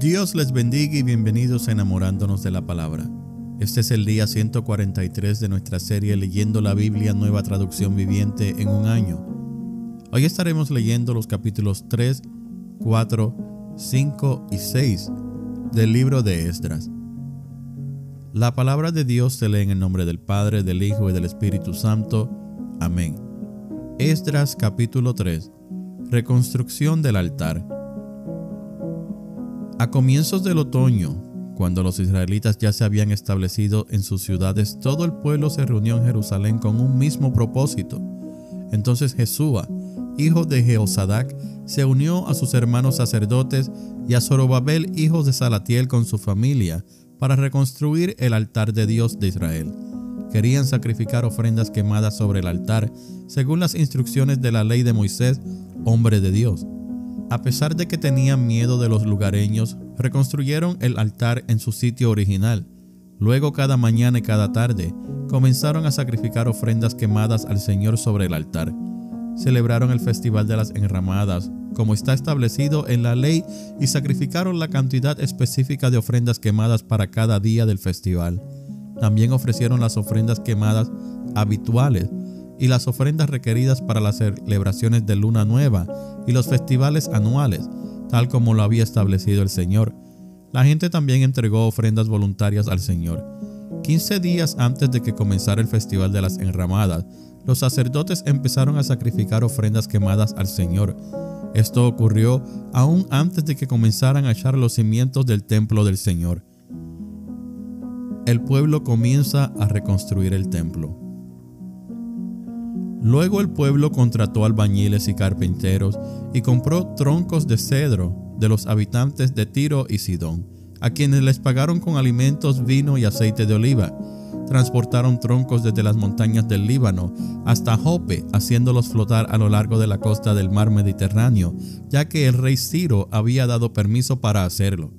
Dios les bendiga y bienvenidos a Enamorándonos de la Palabra. Este es el día 143 de nuestra serie Leyendo la Biblia, Nueva Traducción Viviente en un año. Hoy estaremos leyendo los capítulos 3, 4, 5 y 6 del libro de Esdras. La palabra de Dios se lee en el nombre del Padre, del Hijo y del Espíritu Santo. Amén. Esdras capítulo 3. Reconstrucción del altar. A comienzos del otoño, cuando los israelitas ya se habían establecido en sus ciudades, todo el pueblo se reunió en Jerusalén con un mismo propósito. Entonces Jesúa, hijo de Jehosadac, se unió a sus hermanos sacerdotes y a Zorobabel, hijo de Salatiel, con su familia, para reconstruir el altar de Dios de Israel. Querían sacrificar ofrendas quemadas sobre el altar, según las instrucciones de la ley de Moisés, hombre de Dios. A pesar de que tenían miedo de los lugareños, reconstruyeron el altar en su sitio original. Luego, cada mañana y cada tarde, comenzaron a sacrificar ofrendas quemadas al Señor sobre el altar. Celebraron el Festival de las Enramadas, como está establecido en la ley, y sacrificaron la cantidad específica de ofrendas quemadas para cada día del festival. También ofrecieron las ofrendas quemadas habituales y las ofrendas requeridas para las celebraciones de Luna Nueva y los festivales anuales, tal como lo había establecido el Señor. La gente también entregó ofrendas voluntarias al Señor. 15 días antes de que comenzara el Festival de las Enramadas, los sacerdotes empezaron a sacrificar ofrendas quemadas al Señor. Esto ocurrió aún antes de que comenzaran a echar los cimientos del templo del Señor. El pueblo comienza a reconstruir el templo. Luego el pueblo contrató albañiles y carpinteros y compró troncos de cedro de los habitantes de Tiro y Sidón, a quienes les pagaron con alimentos, vino y aceite de oliva. Transportaron troncos desde las montañas del Líbano hasta Jope, haciéndolos flotar a lo largo de la costa del mar Mediterráneo, ya que el rey Ciro había dado permiso para hacerlo.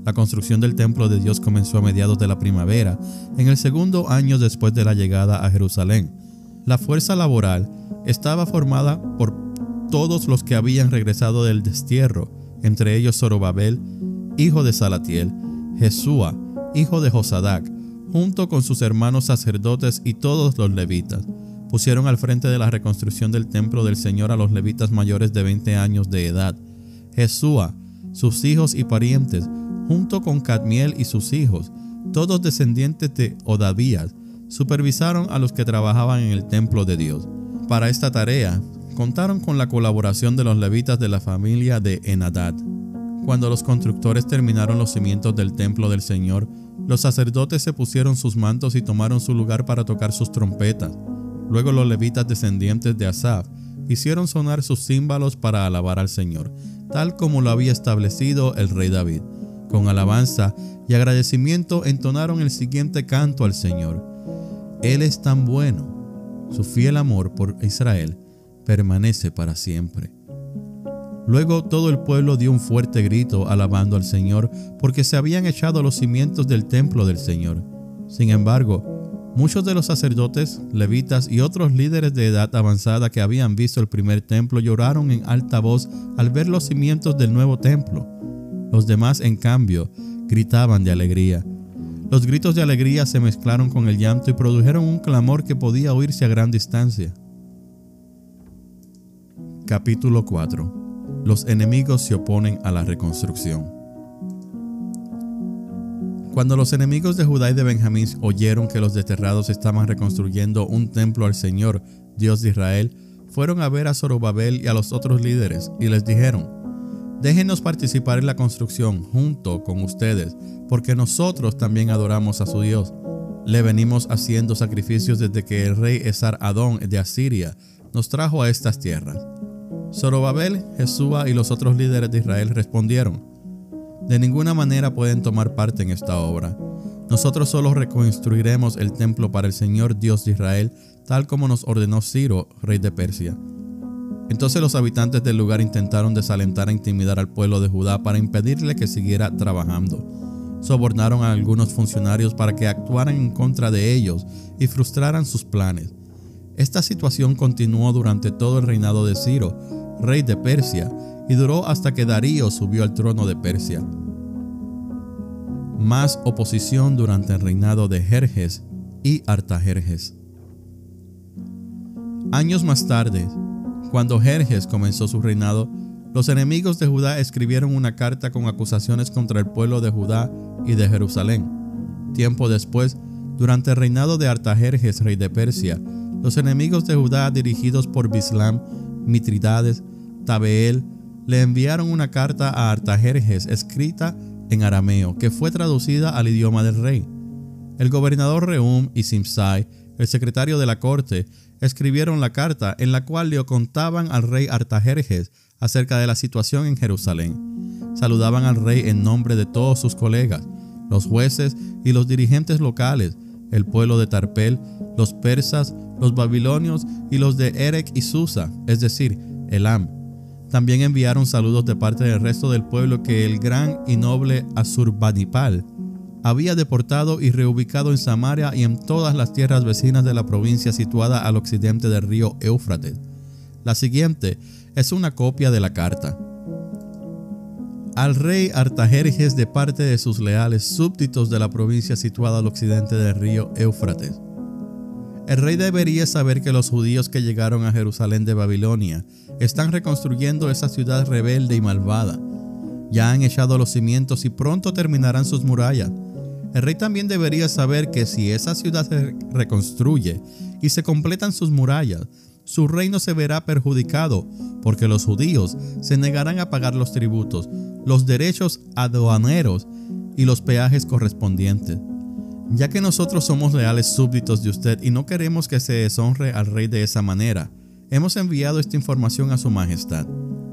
La construcción del templo de Dios comenzó a mediados de la primavera, en el segundo año después de la llegada a Jerusalén. La fuerza laboral estaba formada por todos los que habían regresado del destierro, entre ellos Zorobabel, hijo de Salatiel, Jesúa, hijo de Josadac, junto con sus hermanos sacerdotes y todos los levitas. Pusieron al frente de la reconstrucción del templo del Señor a los levitas mayores de 20 años de edad. Jesúa, sus hijos y parientes, junto con Cadmiel y sus hijos, todos descendientes de Odavías, supervisaron a los que trabajaban en el templo de Dios. Para esta tarea, contaron con la colaboración de los levitas de la familia de Henadad. Cuando los constructores terminaron los cimientos del templo del Señor, los sacerdotes se pusieron sus mantos y tomaron su lugar para tocar sus trompetas. Luego los levitas descendientes de Asaf hicieron sonar sus címbalos para alabar al Señor, tal como lo había establecido el rey David. Con alabanza y agradecimiento entonaron el siguiente canto al Señor. Él es tan bueno, su fiel amor por Israel permanece para siempre. Luego todo el pueblo dio un fuerte grito alabando al Señor, porque se habían echado los cimientos del templo del Señor. Sin embargo, muchos de los sacerdotes, levitas y otros líderes de edad avanzada que habían visto el primer templo lloraron en alta voz al ver los cimientos del nuevo templo. Los demás, en cambio, gritaban de alegría. Los gritos de alegría se mezclaron con el llanto y produjeron un clamor que podía oírse a gran distancia. Capítulo 4. Los enemigos se oponen a la reconstrucción. Cuando los enemigos de Judá y de Benjamín oyeron que los desterrados estaban reconstruyendo un templo al Señor, Dios de Israel, fueron a ver a Zorobabel y a los otros líderes y les dijeron: déjenos participar en la construcción junto con ustedes, porque nosotros también adoramos a su Dios. Le venimos haciendo sacrificios desde que el rey Esar-Adón de Asiria nos trajo a estas tierras. Zorobabel, Jesúa y los otros líderes de Israel respondieron: de ninguna manera pueden tomar parte en esta obra. Nosotros solo reconstruiremos el templo para el Señor Dios de Israel, tal como nos ordenó Ciro, rey de Persia. Entonces los habitantes del lugar intentaron desalentar e intimidar al pueblo de Judá para impedirle que siguiera trabajando. Sobornaron a algunos funcionarios para que actuaran en contra de ellos y frustraran sus planes. Esta situación continuó durante todo el reinado de Ciro, rey de Persia, y duró hasta que Darío subió al trono de Persia. más oposición durante el reinado de Jerjes y Artajerjes. Años más tarde, cuando Jerjes comenzó su reinado, los enemigos de Judá escribieron una carta con acusaciones contra el pueblo de Judá y de Jerusalén. Tiempo después, durante el reinado de Artajerjes, rey de Persia, los enemigos de Judá, dirigidos por Bislam, Mitridades, Tabeel, le enviaron una carta a Artajerjes escrita en arameo, que fue traducida al idioma del rey. El gobernador Rehum y Simsai, el secretario de la corte, escribieron la carta en la cual le contaban al rey Artajerjes acerca de la situación en Jerusalén. Saludaban al rey en nombre de todos sus colegas, los jueces y los dirigentes locales, el pueblo de Tarpel, los persas, los babilonios y los de Erech y Susa, es decir, Elam. También enviaron saludos de parte del resto del pueblo que el gran y noble Asurbanipal había deportado y reubicado en Samaria y en todas las tierras vecinas de la provincia situada al occidente del río Éufrates. La siguiente es una copia de la carta. Al rey Artajerjes de parte de sus leales súbditos de la provincia situada al occidente del río Éufrates. El rey debería saber que los judíos que llegaron a Jerusalén de Babilonia están reconstruyendo esa ciudad rebelde y malvada. Ya han echado los cimientos y pronto terminarán sus murallas. El rey también debería saber que si esa ciudad se reconstruye y se completan sus murallas, su reino se verá perjudicado, porque los judíos se negarán a pagar los tributos, los derechos aduaneros y los peajes correspondientes. Ya que nosotros somos leales súbditos de usted y no queremos que se deshonre al rey de esa manera, hemos enviado esta información a su majestad.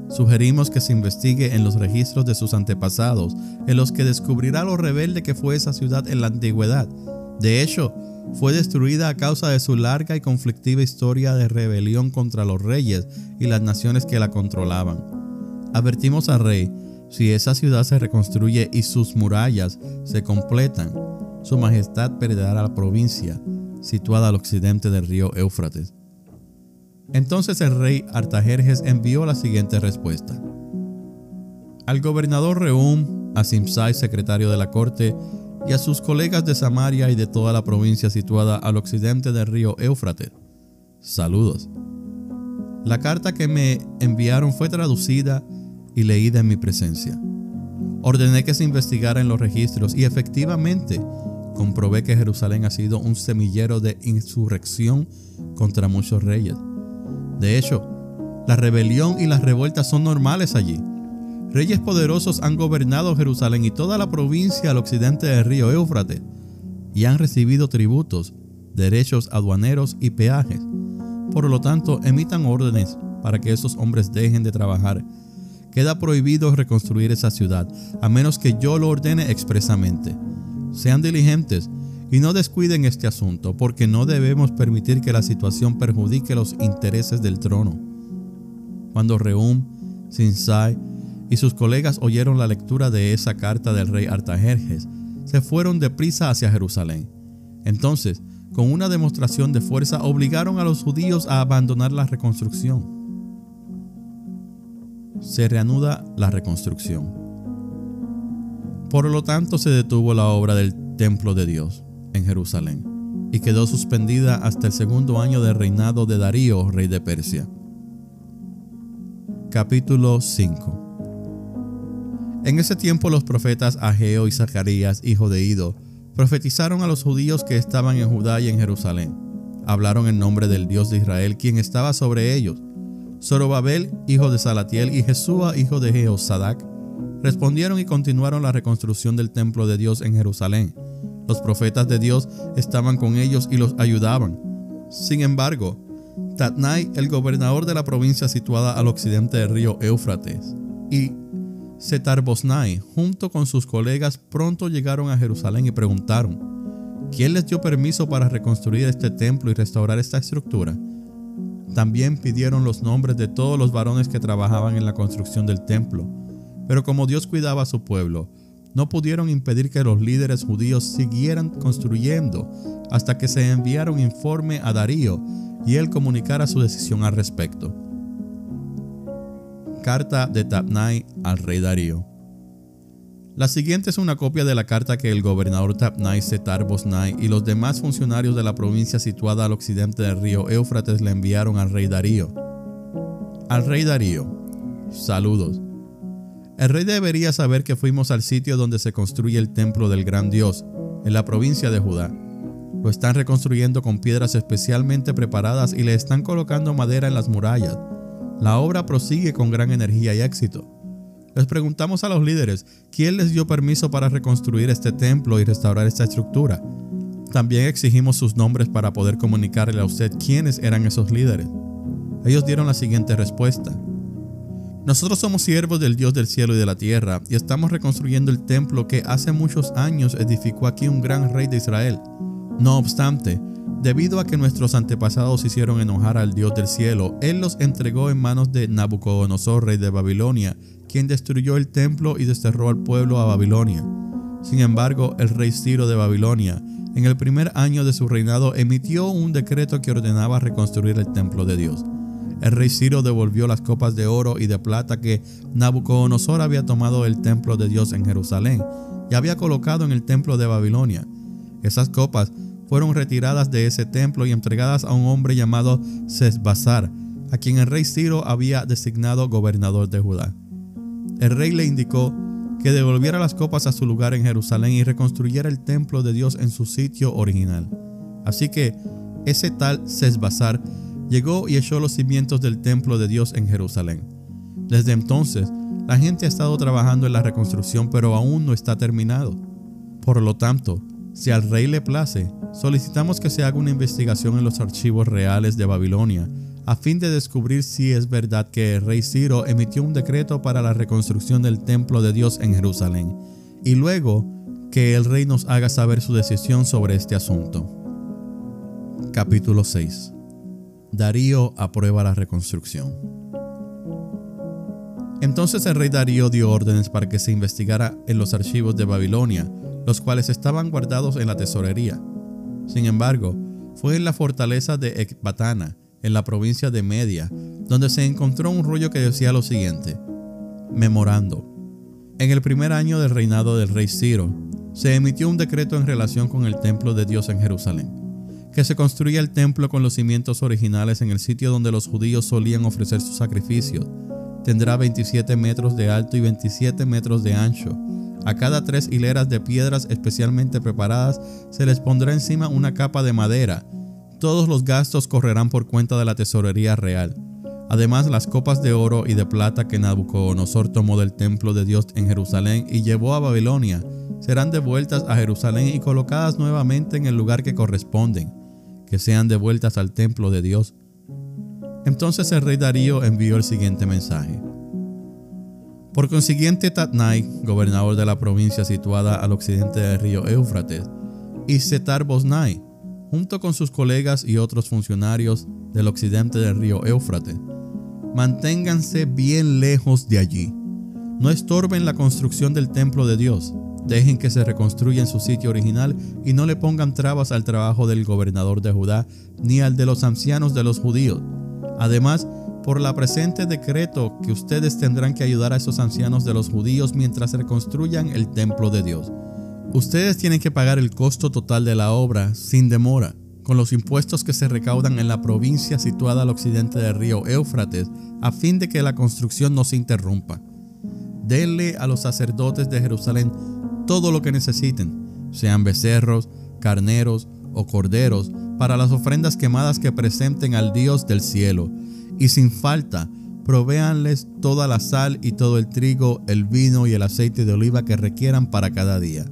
Sugerimos que se investigue en los registros de sus antepasados, en los que descubrirá lo rebelde que fue esa ciudad en la antigüedad. De hecho, fue destruida a causa de su larga y conflictiva historia de rebelión contra los reyes y las naciones que la controlaban. Advertimos al rey, si esa ciudad se reconstruye y sus murallas se completan, su majestad perderá la provincia situada al occidente del río Éufrates. Entonces el rey Artajerjes envió la siguiente respuesta. Al gobernador Rehum, a Simsai, secretario de la corte, y a sus colegas de Samaria y de toda la provincia situada al occidente del río Éufrates. Saludos. La carta que me enviaron fue traducida y leída en mi presencia. Ordené que se investigara en los registros y efectivamente comprobé que Jerusalén ha sido un semillero de insurrección contra muchos reyes. De hecho, la rebelión y las revueltas son normales allí. Reyes poderosos han gobernado Jerusalén y toda la provincia al occidente del río Éufrates y han recibido tributos, derechos aduaneros y peajes. Por lo tanto, emitan órdenes para que esos hombres dejen de trabajar. Queda prohibido reconstruir esa ciudad, a menos que yo lo ordene expresamente. Sean diligentes y no descuiden este asunto, porque no debemos permitir que la situación perjudique los intereses del trono. Cuando Rehum, Simsai y sus colegas oyeron la lectura de esa carta del rey Artajerjes, se fueron deprisa hacia Jerusalén. Entonces, con una demostración de fuerza, obligaron a los judíos a abandonar la reconstrucción. Se reanuda la reconstrucción. Por lo tanto, se detuvo la obra del templo de Dios en Jerusalén y quedó suspendida hasta el segundo año del reinado de Darío, rey de Persia. Capítulo 5. En ese tiempo los profetas Ageo y Zacarías, hijo de Ido, profetizaron a los judíos que estaban en Judá y en Jerusalén. Hablaron en nombre del Dios de Israel, quien estaba sobre ellos. Zorobabel, hijo de Salatiel, y Jesúa, hijo de Jehosadac, respondieron y continuaron la reconstrucción del templo de Dios en Jerusalén. Los profetas de Dios estaban con ellos y los ayudaban. Sin embargo, Tatnai, el gobernador de la provincia situada al occidente del río Éufrates, y Setar-Boznai, junto con sus colegas, pronto llegaron a Jerusalén y preguntaron: ¿quién les dio permiso para reconstruir este templo y restaurar esta estructura? También pidieron los nombres de todos los varones que trabajaban en la construcción del templo. Pero como Dios cuidaba a su pueblo, no pudieron impedir que los líderes judíos siguieran construyendo hasta que se enviara un informe a Darío y él comunicara su decisión al respecto. Carta de Tatnai al rey Darío. La siguiente es una copia de la carta que el gobernador Tabnai Setar-Bosnai y los demás funcionarios de la provincia situada al occidente del río Éufrates le enviaron al rey Darío. Al rey Darío, saludos. El rey debería saber que fuimos al sitio donde se construye el templo del gran Dios, en la provincia de Judá. Lo están reconstruyendo con piedras especialmente preparadas y le están colocando madera en las murallas. La obra prosigue con gran energía y éxito. Les preguntamos a los líderes quién les dio permiso para reconstruir este templo y restaurar esta estructura. También exigimos sus nombres para poder comunicarle a usted quiénes eran esos líderes. Ellos dieron la siguiente respuesta. Nosotros somos siervos del Dios del cielo y de la tierra y estamos reconstruyendo el templo que hace muchos años edificó aquí un gran rey de Israel. No obstante, debido a que nuestros antepasados hicieron enojar al Dios del cielo, Él los entregó en manos de Nabucodonosor, rey de Babilonia, quien destruyó el templo y desterró al pueblo a Babilonia. Sin embargo, el rey Ciro de Babilonia, en el primer año de su reinado, emitió un decreto que ordenaba reconstruir el templo de Dios. El rey Ciro devolvió las copas de oro y de plata que Nabucodonosor había tomado del templo de Dios en Jerusalén y había colocado en el templo de Babilonia. Esas copas fueron retiradas de ese templo y entregadas a un hombre llamado Sesbassar, a quien el rey Ciro había designado gobernador de Judá. El rey le indicó que devolviera las copas a su lugar en Jerusalén y reconstruyera el templo de Dios en su sitio original. Así que ese tal Sesbassar llegó y echó los cimientos del templo de Dios en Jerusalén. Desde entonces, la gente ha estado trabajando en la reconstrucción, pero aún no está terminado. Por lo tanto, si al rey le place, solicitamos que se haga una investigación en los archivos reales de Babilonia, a fin de descubrir si es verdad que el rey Ciro emitió un decreto para la reconstrucción del templo de Dios en Jerusalén, y luego que el rey nos haga saber su decisión sobre este asunto. Capítulo 6. Darío aprueba la reconstrucción. Entonces el rey Darío dio órdenes para que se investigara en los archivos de Babilonia, los cuales estaban guardados en la tesorería. Sin embargo, fue en la fortaleza de Ecbatana, en la provincia de Media, donde se encontró un rollo que decía lo siguiente: Memorando. En el primer año del reinado del rey Ciro, se emitió un decreto en relación con el templo de Dios en Jerusalén, que se construya el templo con los cimientos originales en el sitio donde los judíos solían ofrecer sus sacrificios. Tendrá 27 metros de alto y 27 metros de ancho. A cada 3 hileras de piedras especialmente preparadas se les pondrá encima una capa de madera. Todos los gastos correrán por cuenta de la tesorería real. Además, las copas de oro y de plata que Nabucodonosor tomó del templo de Dios en Jerusalén y llevó a Babilonia serán devueltas a Jerusalén y colocadas nuevamente en el lugar que corresponden, que sean devueltas al templo de Dios. Entonces el rey Darío envió el siguiente mensaje. Por consiguiente, Tatnai, gobernador de la provincia situada al occidente del río Éufrates, y Setar-Bosnai, junto con sus colegas y otros funcionarios del occidente del río Éufrates, manténganse bien lejos de allí. No estorben la construcción del templo de Dios. Dejen que se reconstruya en su sitio original y no le pongan trabas al trabajo del gobernador de Judá ni al de los ancianos de los judíos. Además, por la presente decreto que ustedes tendrán que ayudar a esos ancianos de los judíos mientras reconstruyan el templo de Dios. Ustedes tienen que pagar el costo total de la obra sin demora, con los impuestos que se recaudan en la provincia situada al occidente del río Éufrates, a fin de que la construcción no se interrumpa. Denle a los sacerdotes de Jerusalén todo lo que necesiten, sean becerros, carneros o corderos, para las ofrendas quemadas que presenten al Dios del cielo, y sin falta provéanles toda la sal y todo el trigo, el vino y el aceite de oliva que requieran para cada día.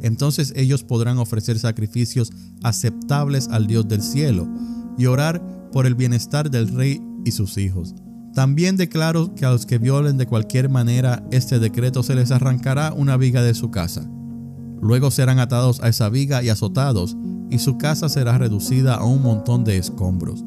Entonces ellos podrán ofrecer sacrificios aceptables al Dios del cielo y orar por el bienestar del rey y sus hijos. También declaro que a los que violen de cualquier manera este decreto se les arrancará una viga de su casa. Luego serán atados a esa viga y azotados, y su casa será reducida a un montón de escombros.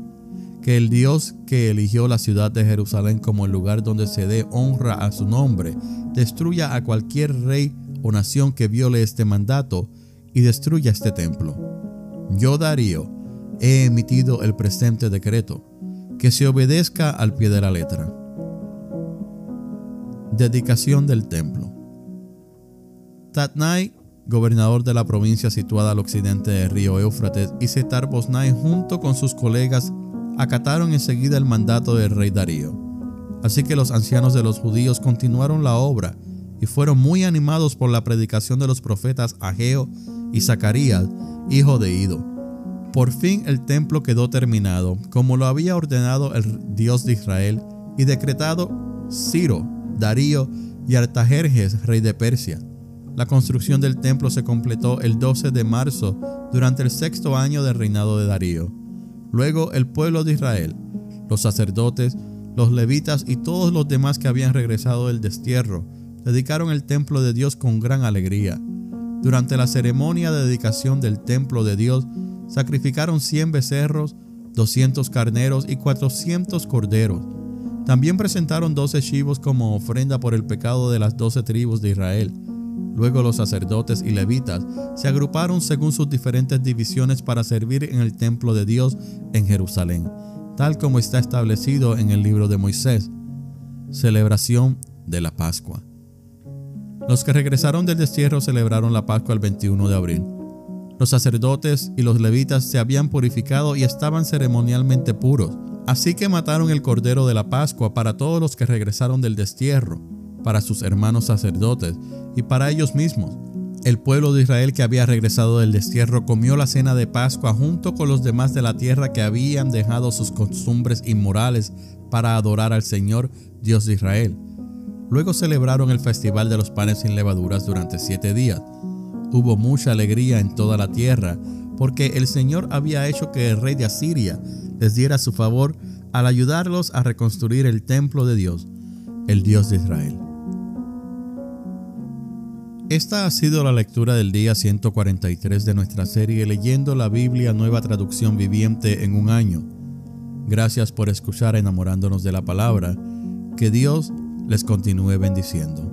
Que el Dios que eligió la ciudad de Jerusalén como el lugar donde se dé honra a su nombre, destruya a cualquier rey o nación que viole este mandato y destruya este templo. Yo, Darío, he emitido el presente decreto, que se obedezca al pie de la letra. Dedicación del templo. Tatnai, gobernador de la provincia situada al occidente del río Éufrates, y Setar-Boznai junto con sus colegas acataron enseguida el mandato del rey Darío. Así que los ancianos de los judíos continuaron la obra y fueron muy animados por la predicación de los profetas Ageo y Zacarías, hijo de Ido. Por fin el templo quedó terminado, como lo había ordenado el Dios de Israel y decretado Ciro, Darío y Artajerjes, rey de Persia. La construcción del templo se completó el 12 de marzo durante el 6º año del reinado de Darío. Luego el pueblo de Israel, los sacerdotes, los levitas y todos los demás que habían regresado del destierro, dedicaron el templo de Dios con gran alegría. Durante la ceremonia de dedicación del templo de Dios, sacrificaron 100 becerros, 200 carneros y 400 corderos. También presentaron 12 chivos como ofrenda por el pecado de las 12 tribus de Israel. Luego los sacerdotes y levitas se agruparon según sus diferentes divisiones para servir en el templo de Dios en Jerusalén, tal como está establecido en el libro de Moisés. Celebración de la Pascua. Los que regresaron del destierro celebraron la Pascua el 21 de abril. Los sacerdotes y los levitas se habían purificado y estaban ceremonialmente puros, así que mataron el cordero de la Pascua para todos los que regresaron del destierro, para sus hermanos sacerdotes y para ellos mismos. El pueblo de Israel que había regresado del destierro comió la cena de Pascua junto con los demás de la tierra que habían dejado sus costumbres inmorales para adorar al Señor, Dios de Israel. Luego celebraron el festival de los panes sin levaduras durante 7 días. Hubo mucha alegría en toda la tierra, porque el Señor había hecho que el rey de Asiria les diera su favor al ayudarlos a reconstruir el templo de Dios, el Dios de Israel. Esta ha sido la lectura del día 143 de nuestra serie Leyendo la Biblia Nueva Traducción Viviente en un año. Gracias por escuchar Enamorándonos de la Palabra. Que Dios les continúe bendiciendo.